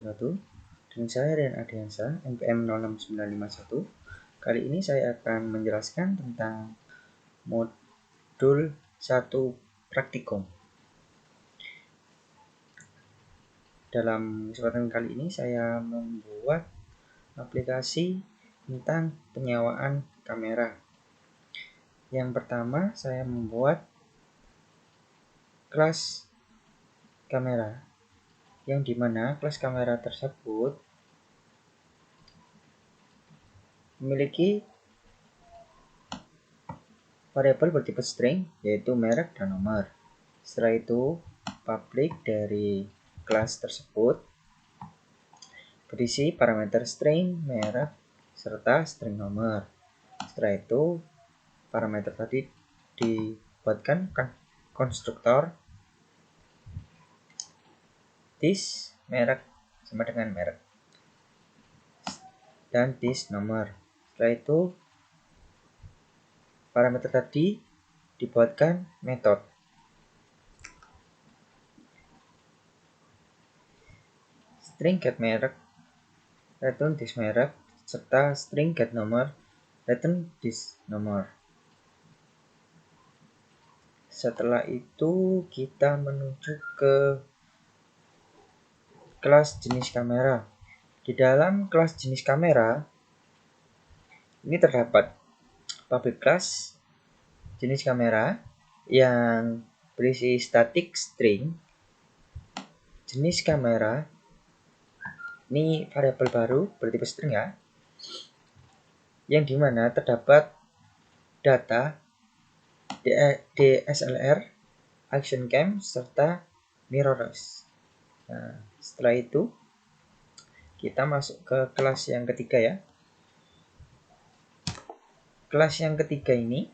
Dengan saya Rian Adriansa, NPM 06951. Kali ini saya akan menjelaskan tentang modul 1 praktikum. Dalam kesempatan kali ini saya membuat aplikasi tentang penyewaan kamera. Yang pertama, saya membuat kelas kamera, yang dimana kelas kamera tersebut memiliki variabel bertipe string, yaitu merek dan nomor. Setelah itu, public dari kelas tersebut berisi parameter string, merek, serta string nomor. Setelah itu, parameter tadi dibuatkan konstruktor this merek sama dengan merek dan this nomor. Setelah itu, parameter tadi dibuatkan metode. String get merek return this merek serta string get nomor return this nomor. Setelah itu kita menuju ke kelas jenis kamera. Di dalam kelas jenis kamera ini terdapat public class jenis kamera yang berisi static string. Jenis kamera ini variabel baru bertipe string ya, yang dimana terdapat data DSLR, action cam, serta mirrorless. Nah, setelah itu kita masuk ke kelas yang ketiga ya. Kelas yang ketiga ini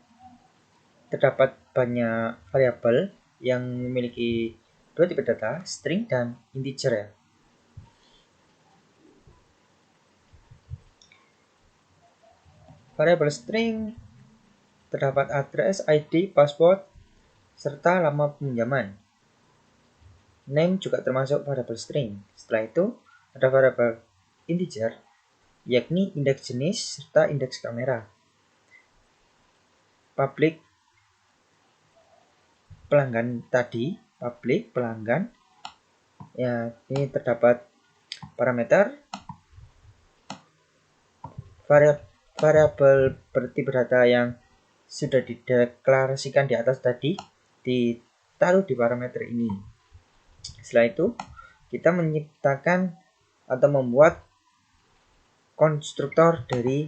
terdapat banyak variabel yang memiliki dua tipe data, string dan integer ya. Variabel string terdapat address, ID, password, serta lama peminjaman. Name juga termasuk variabel string. Setelah itu ada variabel integer, yakni indeks jenis serta indeks kamera. Public pelanggan tadi, public pelanggan ya, ini terdapat parameter, variabel bertipe data yang sudah dideklarasikan di atas tadi ditaruh di parameter ini. Setelah itu kita menciptakan atau membuat konstruktor dari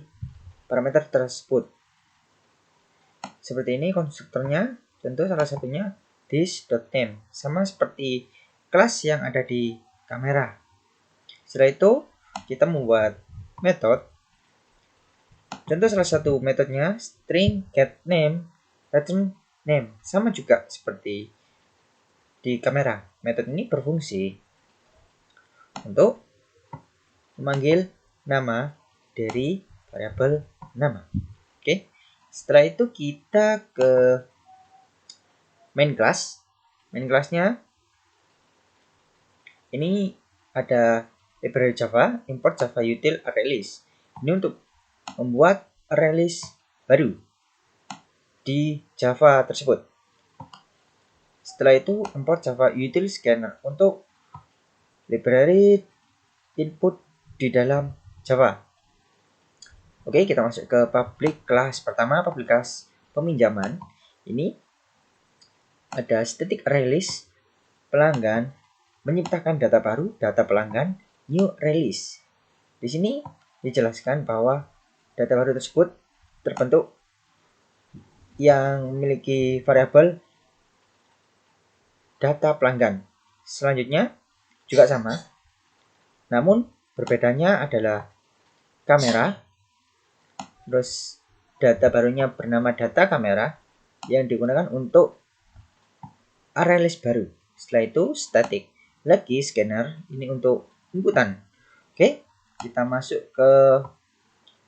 parameter tersebut. Seperti ini konstruktornya. Tentu salah satunya this.name, sama seperti kelas yang ada di kamera. Setelah itu kita membuat metode. Tentu salah satu metodenya string get name return name, sama juga seperti di kamera. Metode ini berfungsi untuk memanggil nama dari variabel nama. Oke. Setelah itu kita ke main class. Main classnya ini ada library Java, import Java util release. Ini untuk membuat release baru di Java tersebut. Setelah itu import Java util scanner untuk library input di dalam Java. Oke, kita masuk ke public class. Pertama, public class peminjaman. Ini ada static release pelanggan menciptakan data baru, data pelanggan new release. Di sini dijelaskan bahwa data baru tersebut terbentuk yang memiliki variabel data pelanggan. Selanjutnya juga sama, namun berbedanya adalah kamera. Terus data barunya bernama data kamera yang digunakan untuk release baru. Setelah itu static lagi scanner, ini untuk inputan. Oke, kita masuk ke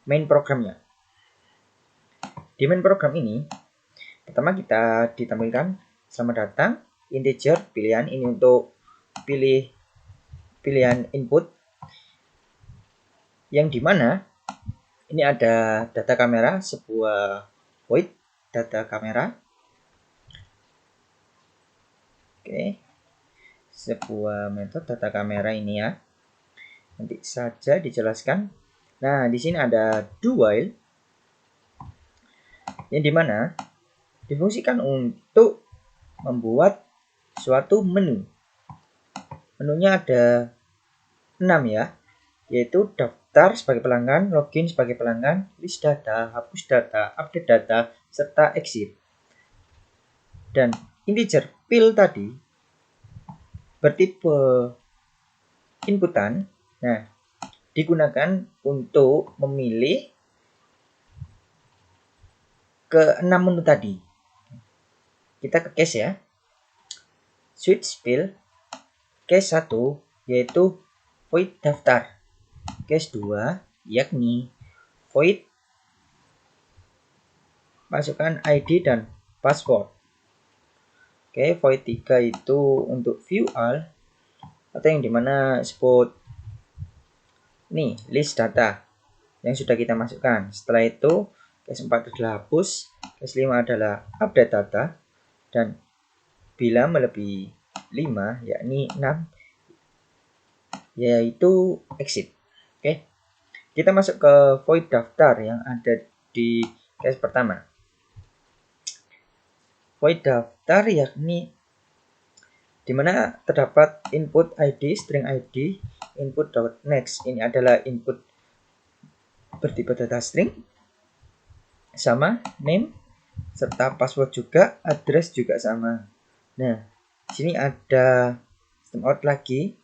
main programnya. Di main program ini pertama kita ditampilkan selamat datang integer pilihan, ini untuk pilih pilihan input yang dimana ini ada data kamera, sebuah void data kamera. Oke, sebuah metode data kamera ini ya. Nanti saja dijelaskan. Nah, di sini ada do while yang dimana difungsikan untuk membuat suatu menu. Menunya ada 6 ya, yaitu daftar sebagai pelanggan, login sebagai pelanggan, list data, hapus data, update data, serta exit. Dan integer fill tadi bertipe inputan, nah digunakan untuk memilih ke 6 menu tadi. Kita ke case ya. Switch fill case 1 yaitu void daftar. Case 2 yakni void masukkan ID dan password. Oke, void 3 itu untuk view all atau yang dimana sebut nih list data yang sudah kita masukkan. Setelah itu case 4 adalah hapus, case 5 adalah update data, dan bila melebihi 5 yakni 6 yaitu exit. Oke, kita masuk ke void daftar yang ada di case pertama. Void daftar yakni dimana terdapat input ID, string ID, input.next. Ini adalah input bertipe data string sama name serta password juga, address juga sama. Nah, di sini ada system out lagi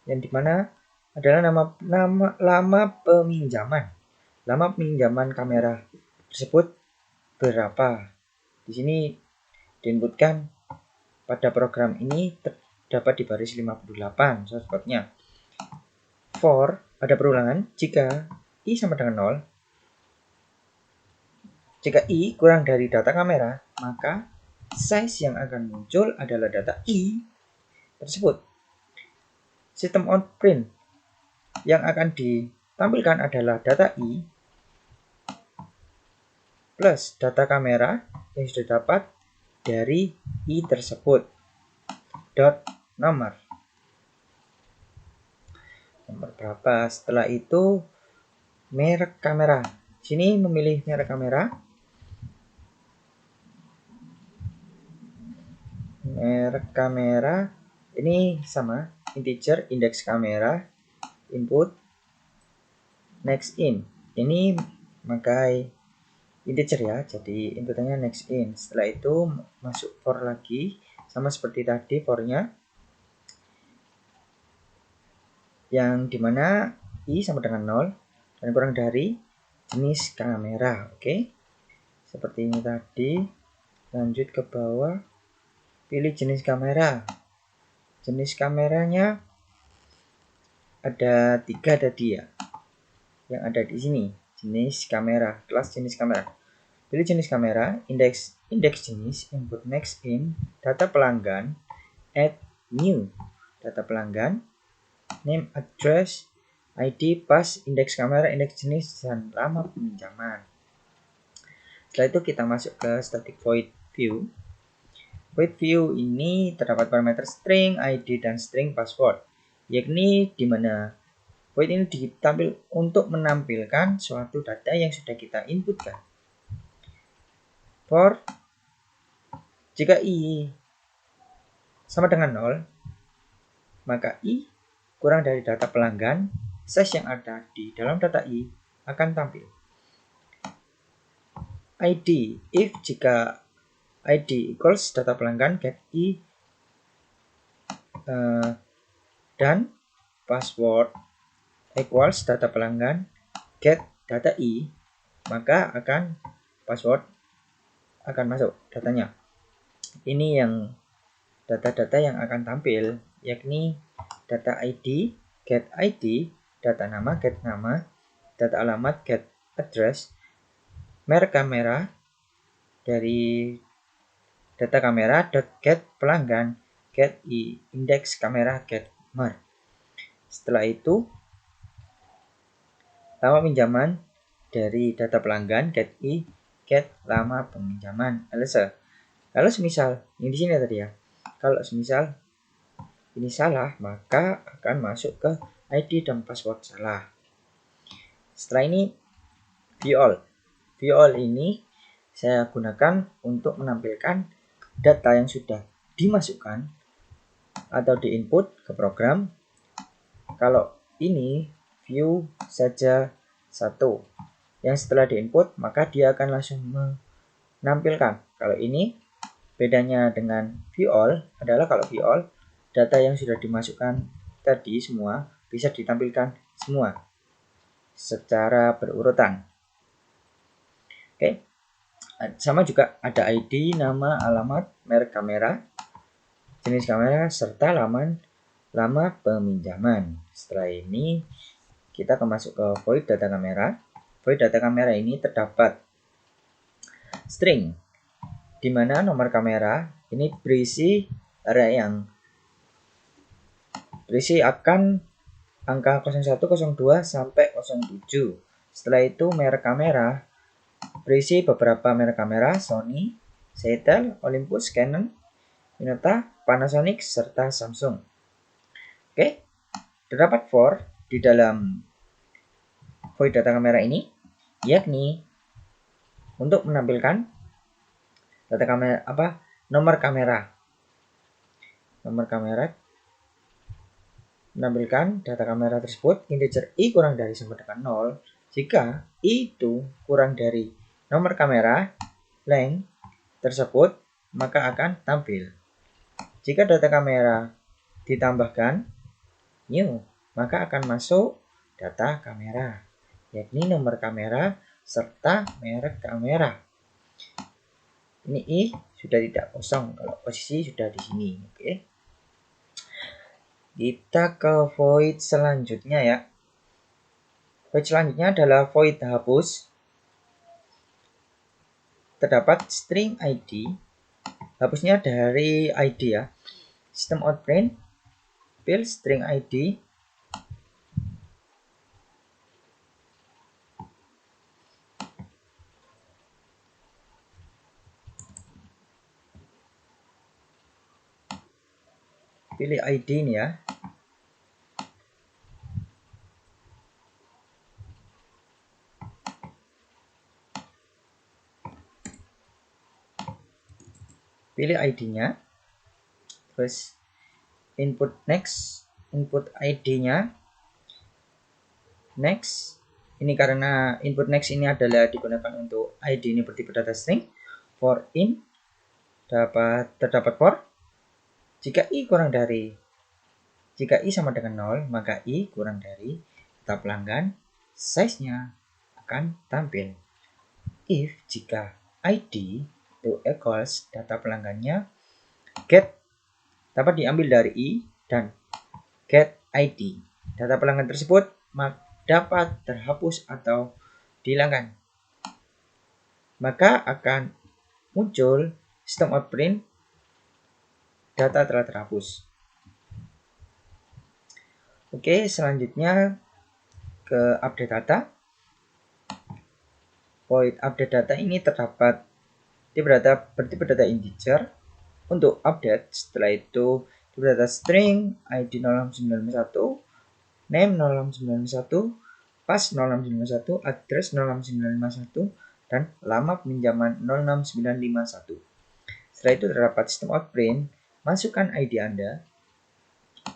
yang dimana adalah lama peminjaman. Lama peminjaman kamera tersebut berapa? Di sini diinputkan pada program ini terdapat di baris 58 source-nya. For ada perulangan jika i sama dengan 0. Jika i kurang dari data kamera, maka size yang akan muncul adalah data i tersebut. Sistem out print yang akan ditampilkan adalah data i plus data kamera yang sudah dapat dari i tersebut. Dot nomor berapa. Setelah itu merek kamera. Sini memilih merek kamera. Merek kamera ini sama integer indeks kamera input next in. Ini memakai integer ya, jadi inputannya next in. Setelah itu masuk for lagi sama seperti tadi for-nya yang dimana i sama dengan 0 dan kurang dari jenis kamera. Oke, seperti ini tadi. Lanjut ke bawah, pilih jenis kamera. Jenis kameranya ada 3 tadi ya yang ada di sini. Jenis kamera, kelas jenis kamera. Pilih jenis kamera, indeks jenis, input next in, data pelanggan, add new, data pelanggan, name, address, ID, pas, indeks kamera, indeks jenis, dan lama peminjaman. Setelah itu kita masuk ke static void view. Void view ini terdapat parameter string, ID, dan string password, yakni di mana void ini ditampil untuk menampilkan suatu data yang sudah kita inputkan. For jika i sama dengan 0, maka i kurang dari data pelanggan, size yang ada di dalam data i akan tampil. ID, if jika ID equals data pelanggan, get i dan password equals data pelanggan, get data i, maka akan password akan masuk datanya. Ini yang data-data yang akan tampil, yakni data ID, get ID, data nama, get nama, data alamat, get address, merek kamera dari data kamera, get pelanggan, get i, indeks kamera, get mer. Setelah itu lama pinjaman dari data pelanggan get I, get lama peminjaman else. Kalau semisal ini di sini tadi ya, kalau semisal ini salah, maka akan masuk ke ID dan password salah. Setelah ini view all. View all ini saya gunakan untuk menampilkan data yang sudah dimasukkan atau diinput ke program. Kalau ini view saja satu, yang setelah diinput maka dia akan langsung menampilkan. Kalau ini bedanya dengan view all adalah kalau view all data yang sudah dimasukkan tadi semua bisa ditampilkan semua secara berurutan. Oke. Sama juga ada ID, nama, alamat, merek kamera, jenis kamera, serta lama peminjaman. Setelah ini kita akan masuk ke void data kamera. Void data kamera ini terdapat string, di mana nomor kamera ini berisi area yang berisi akan angka 01, 02 sampai 07. Setelah itu merek kamera berisi beberapa merek kamera, Sony, Zeitel, Olympus, Canon, Minolta, Panasonic, serta Samsung. Oke, terdapat for di dalam void data kamera ini, yakni untuk menampilkan data kamera nomor kamera menampilkan data kamera tersebut integer i kurang dari sama dengan 0 jika i itu kurang dari nomor kamera length tersebut, maka akan tampil. Jika data kamera ditambahkan new, maka akan masuk data kamera, yakni nomor kamera serta merek kamera. Ini i sudah tidak kosong kalau posisi sudah di sini. Oke. Kita ke void selanjutnya ya. Void selanjutnya adalah void hapus. Terdapat string ID. Hapusnya dari ID ya. System out print fill string ID. Pilih ID ini ya. Pilih ID-nya. Terus input next, input ID-nya. Next. Ini karena input next ini adalah digunakan untuk ID ini bertipe data string. For in terdapat for jika i sama dengan 0, maka i kurang dari data pelanggan, size-nya akan tampil. If jika ID itu equals data pelanggannya, get dapat diambil dari i dan get ID. Data pelanggan tersebut dapat terhapus atau dihilangkan. Maka akan muncul system out print data telah terhapus. Oke, selanjutnya ke update data. Void update data ini terdapat bertipe data integer. Untuk update, setelah itu tipe data string, ID 0691, name 0691, pas 0691, address 0691, dan lama peminjaman 06951. Setelah itu terdapat system out print, masukkan ID Anda.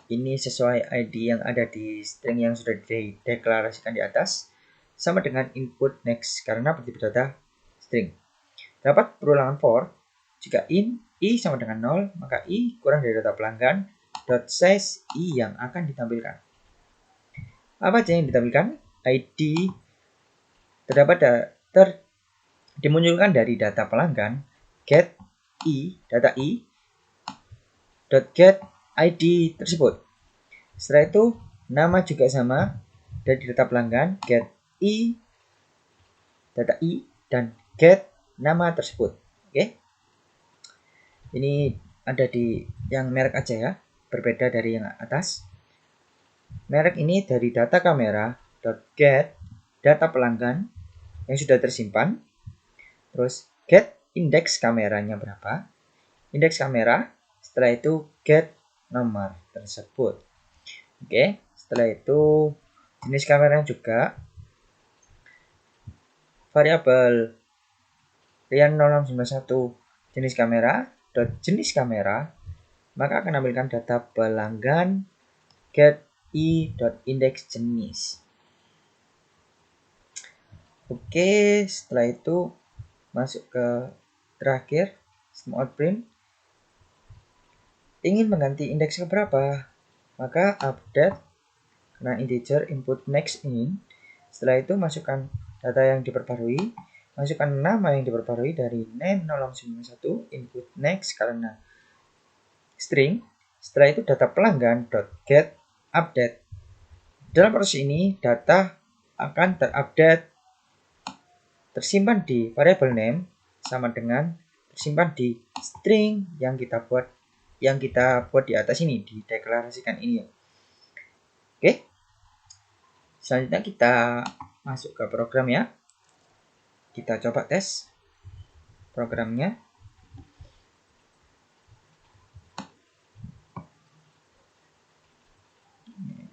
Ini sesuai ID yang ada di string yang sudah dideklarasikan di atas, sama dengan input next karena bertipe data string. Dapat perulangan for, jika i sama dengan 0, maka i kurang dari data pelanggan, dot size i yang akan ditampilkan. Apa aja yang ditampilkan? ID terdapat dimunculkan dari data pelanggan, get i, data i, dot get ID tersebut. Setelah itu nama juga sama dari data pelanggan, get i, data i, dan get nama tersebut. Oke. Ini ada di yang merek aja ya, berbeda dari yang atas. Merek ini dari data kamera dot get data pelanggan yang sudah tersimpan. Terus get indeks kameranya berapa. Indeks kamera. Setelah itu get nomor tersebut. Oke, setelah itu jenis kamera juga. Variabel Rian 0691 jenis kamera, jenis kamera, maka akan ambilkan data pelanggan get i.index jenis. Oke, setelah itu masuk ke terakhir, system out print. Ingin mengganti indeks ke berapa? Maka update karena integer input next in. Setelah itu masukkan data yang diperbarui, masukkan nama yang diperbarui dari name 0691 input next karena string. Setelah itu data pelanggan .get update. Dalam proses ini data akan terupdate, tersimpan di variable name sama dengan tersimpan di string yang kita buat di atas ini, dideklarasikan ini. Oke. Selanjutnya kita masuk ke program ya. Kita coba tes programnya.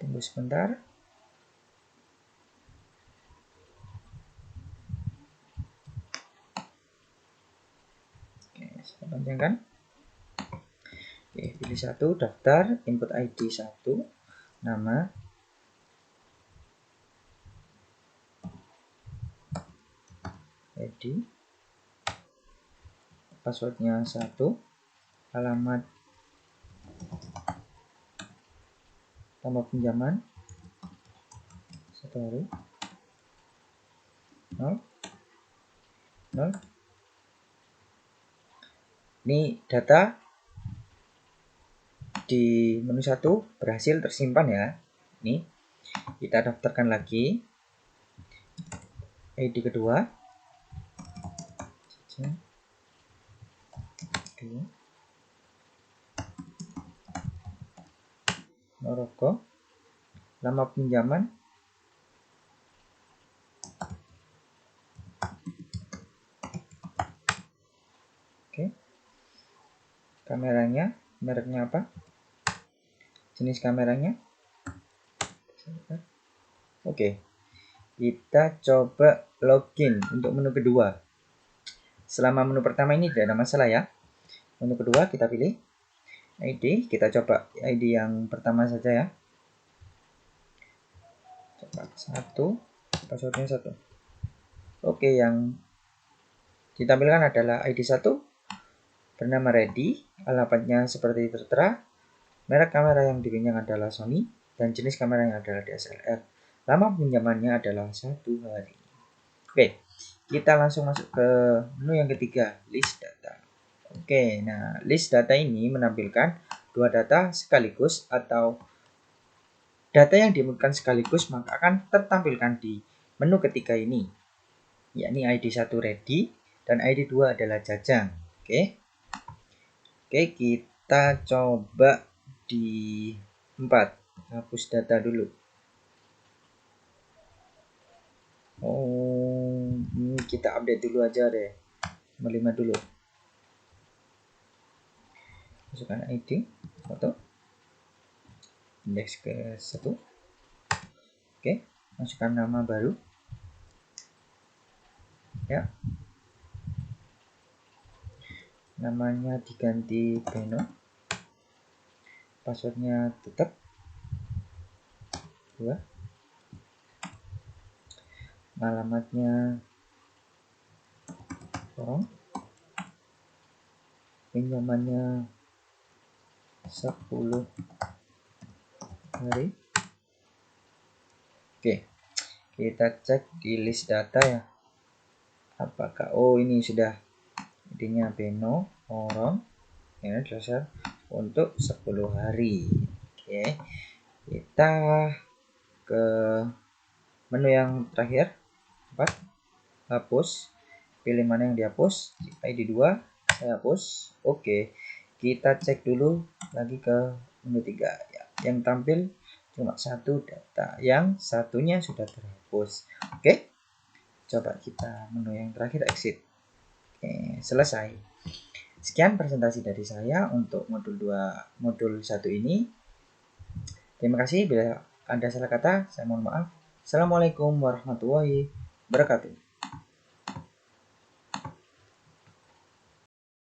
Tunggu sebentar. Oke, saya panjangkan. Oke, pilih satu, daftar, input ID 1, nama, ID, passwordnya 1, alamat tambah pinjaman 1 hari 0 0. Ini data di menu 1 berhasil tersimpan ya. Ini kita daftarkan lagi ID kedua. Moroko, lama pinjaman 'Oke. Kameranya, mereknya apa? Jenis kameranya. Oke. Kita coba login untuk menu kedua. Selama menu pertama ini tidak ada masalah ya. Menu kedua kita pilih ID, kita coba ID yang pertama saja ya. Coba 1, passwordnya 1. Oke, yang ditampilkan adalah ID 1 bernama Ready, alamatnya seperti tertera, merek kamera yang dipinjam adalah Sony, dan jenis kamera yang adalah DSLR. Lama pinjamannya adalah 1 hari. Oke, kita langsung masuk ke menu yang ketiga, list data. Oke, nah list data ini menampilkan dua data sekaligus atau data yang diinputkan sekaligus maka akan tertampilkan di menu ketiga ini, yakni ID 1 Ready dan ID 2 adalah Jajang. Oke, kita coba di 4, hapus data dulu. Kita update dulu aja deh, 5 dulu. Masukkan ID, foto, indeks ke 1. Oke, masukkan nama baru. Ya. Namanya diganti Beno. Passwordnya tetap 2. Alamatnya Sorong. Pinjamannya 10 hari. Oke, kita cek di list data ya. Apakah ini sudah ID-nya Beno Sorong ya, dasar untuk 10 hari. Oke, kita ke menu yang terakhir 4, hapus. Pilih mana yang dihapus, ID 2 saya hapus. Oke, kita cek dulu lagi ke menu 3 ya. Yang tampil Cuma satu data, yang satunya sudah terhapus. Oke, coba kita menu yang terakhir, exit. Oke, selesai. Sekian presentasi dari saya untuk modul 1 ini. Terima kasih. Bila ada salah kata, saya mohon maaf. Assalamualaikum warahmatullahi wabarakatuh.